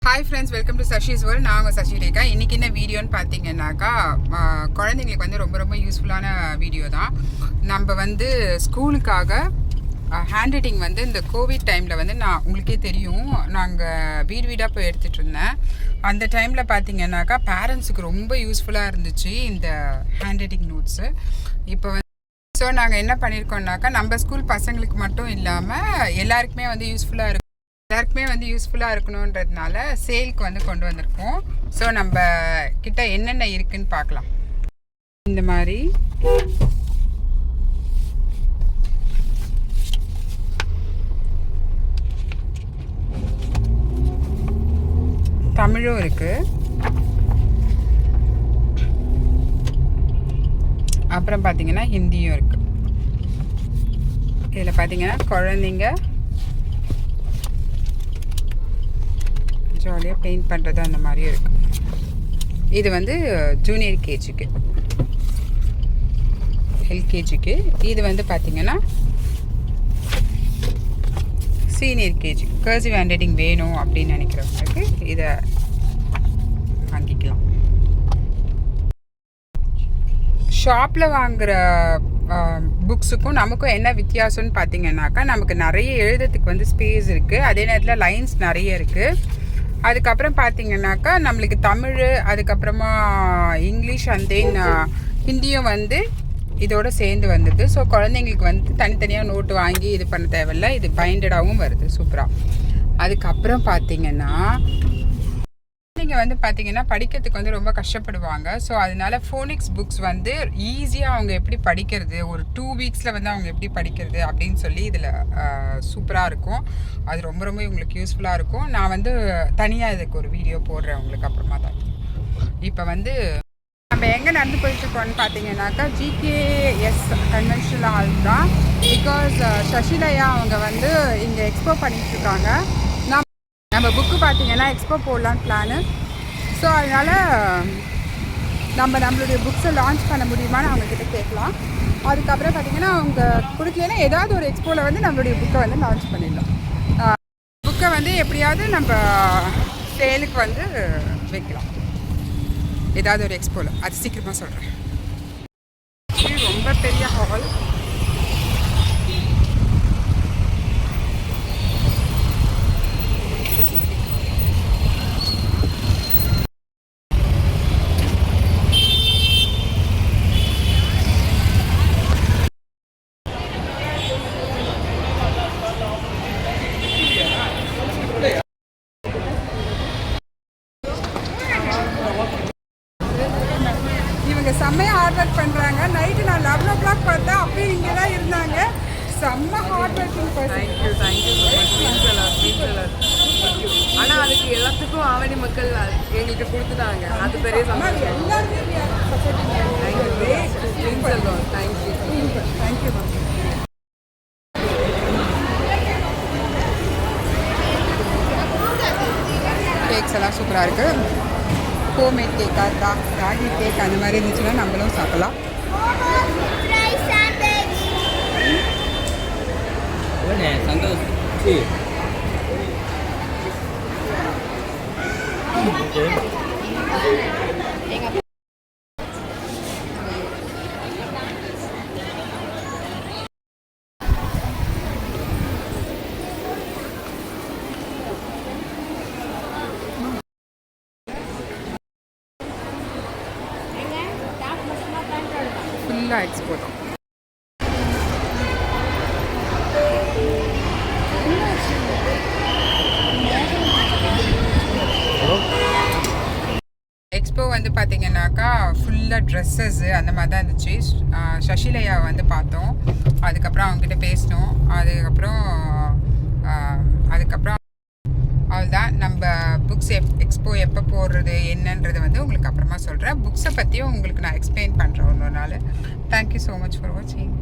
Hi friends, welcome to Sashi's world. நான் உங்கள் சஷி ரேகா. இன்றைக்கி என்ன வீடியோன்னு பார்த்தீங்கன்னாக்கா, குழந்தைங்களுக்கு வந்து ரொம்ப ரொம்ப யூஸ்ஃபுல்லான வீடியோ தான். நம்ம வந்து ஸ்கூலுக்காக ஹேண்ட் ரைட்டிங் வந்து இந்த கோவிட் டைமில் வந்து நான் உங்களுக்கே தெரியும், நாங்கள் வீடு வீடாக போய் எடுத்துகிட்டு இருந்தேன். அந்த டைமில் பார்த்தீங்கன்னாக்கா பேரண்ட்ஸுக்கு ரொம்ப யூஸ்ஃபுல்லாக இருந்துச்சு இந்த ஹேண்ட் ரைட்டிங் நோட்ஸு. இப்போ வந்து ஸோ நாங்கள் என்ன பண்ணியிருக்கோம்னாக்கா, நம்ம ஸ்கூல் பசங்களுக்கு மட்டும் இல்லாமல் எல்லாருக்குமே வந்து யூஸ்ஃபுல்லாக இருக்கணுன்றதுனால சேல்க்கு வந்து கொண்டு வந்திருக்கோம். ஸோ நம்ம கிட்ட என்னென்ன இருக்குன்னு பார்க்கலாம். இந்த மாதிரி தமிழும் இருக்கு, அப்புறம் பார்த்தீங்கன்னா ஹிந்தியும் இருக்கு. இதில் பார்த்தீங்கன்னா குழந்தைங்க ஜாலியாக பெயிண்ட் பண்ணுறது அந்த மாதிரியும் இருக்குது. இது வந்து ஜூனியர் கேஜிக்கு, எல்கேஜிக்கு. இது வந்து பார்த்திங்கன்னா senior KG. Cursive hand writing வேணும் அப்படின்னு நினைக்கிறவங்களுக்கு இதை வாங்கிக்கலாம். ஷாப்பில் வாங்குகிற புக்ஸுக்கும் நமக்கும் என்ன வித்தியாசம்னு பார்த்தீங்கன்னாக்கா, நமக்கு நிறைய எழுதுறதுக்கு வந்து ஸ்பேஸ் இருக்குது, அதே நேரத்தில் லைன்ஸ் நிறைய இருக்குது. அதுக்கப்புறம் பார்த்தீங்கன்னாக்கா நம்மளுக்கு தமிழ், அதுக்கப்புறமா இங்கிலீஷ் அண்ட் தென் ஹிந்தியும் வந்து இதோட சேர்ந்து வந்தது. ஸோ குழந்தைங்களுக்கு வந்து தனித்தனியாக நோட்டு வாங்கி இது பண்ண தேவையில்ல, இது பைண்டடாகவும் வருது சூப்பராக. அதுக்கப்புறம் பார்த்தீங்கன்னா நீங்கள் வந்து பார்த்தீங்கன்னா படிக்கிறதுக்கு வந்து ரொம்ப கஷ்டப்படுவாங்க. ஸோ அதனால ஃபோனிக்ஸ் புக்ஸ் வந்து ஈஸியாக அவங்க எப்படி படிக்கிறது, ஒரு 2 வீக்ஸில் வந்து அவங்க எப்படி படிக்கிறது அப்படின்னு சொல்லி இதில் சூப்பராக இருக்கும். அது ரொம்ப ரொம்ப உங்களுக்கு யூஸ்ஃபுல்லாக இருக்கும். நான் வந்து தனியாக இதுக்கு ஒரு வீடியோ போடுறேன் உங்களுக்கு அப்புறமா தான். இப்போ வந்து நம்ம எங்கே நடந்து போயிட்டுருக்கோன்னு பார்த்தீங்கன்னாக்கா GKS கன்வென்ஷனல் ஹால் தான். பிகாஸ் சசிலயா அவங்க வந்து இங்கே எக்ஸ்போ பண்ணிகிட்ருக்காங்க. நம்ம புக்கு பார்த்தீங்கன்னா எக்ஸ்போ போடலான்னு பிளானு. ஸோ அதனால் நம்மளுடைய புக்ஸை லான்ச் பண்ண முடியுமான்னு அவங்கக்கிட்ட கேட்கலாம். அதுக்கப்புறம் பார்த்திங்கன்னா அவங்க கொடுக்கலன்னா ஏதாவது ஒரு எக்ஸ்போவில் வந்து நம்மளுடைய புக்கை வந்து லான்ச் பண்ணிடலாம். புக்கை வந்து எப்படியாவது நம்ம சேலுக்கு வந்து வைக்கலாம் ஏதாவது ஒரு எக்ஸ்போவில். அது சீக்கிரமாக சொல்கிறேன். ரொம்ப பெரிய ஹால். செம்மையாக ஹார்ட் ஒர்க் பண்ணுறாங்க. நைட்டு நான் 11 o'clock பார்த்தேன், அப்பயும் இங்கே தான் இருந்தாங்க. செம்ம ஹார்ட் ஒர்க்கிங் பர்சன். தேங்க்யூ. ஆனால் அதுக்கு எல்லாத்துக்கும் ஆவணி மக்கள் எங்களுக்கு கொடுத்துட்டாங்க, அது பெரிய சந்தோஷம். எல்லாருமே தேங்க்யூ. கேக்ஸ் எல்லாம் சூப்பராக இருக்குது. ஹோம்மேட் கேக்காக ராகி கேக் அந்த மாதிரி இருந்துச்சுன்னா நம்மளும் சாப்பிடலாம். ஃபுல்லாக எக்ஸ்போ தான். எக்ஸ்போ வந்து பார்த்தீங்கன்னாக்கா ஃபுல்லாக ட்ரெஸ்ஸஸ்ஸு அந்த மாதிரி தான் இருந்துச்சு. சசிலயா வந்து பார்த்தோம், அதுக்கப்புறம் அவங்ககிட்ட பேசினோம். அதுக்கப்புறம் அவ்வளோதான். நம்ம புக்ஸ் எக்ஸ்போ எப்போ போடுறது என்னன்றது வந்து உங்களுக்கு அப்புறமா சொல்கிறேன். புக்ஸை பற்றியும் உங்களுக்கு நான் எக்ஸ்பிளைன் பண்ணுறேன் இன்னொரு நாள். தேங்க்யூ ஸோ மச் ஃபார் வாட்சிங்.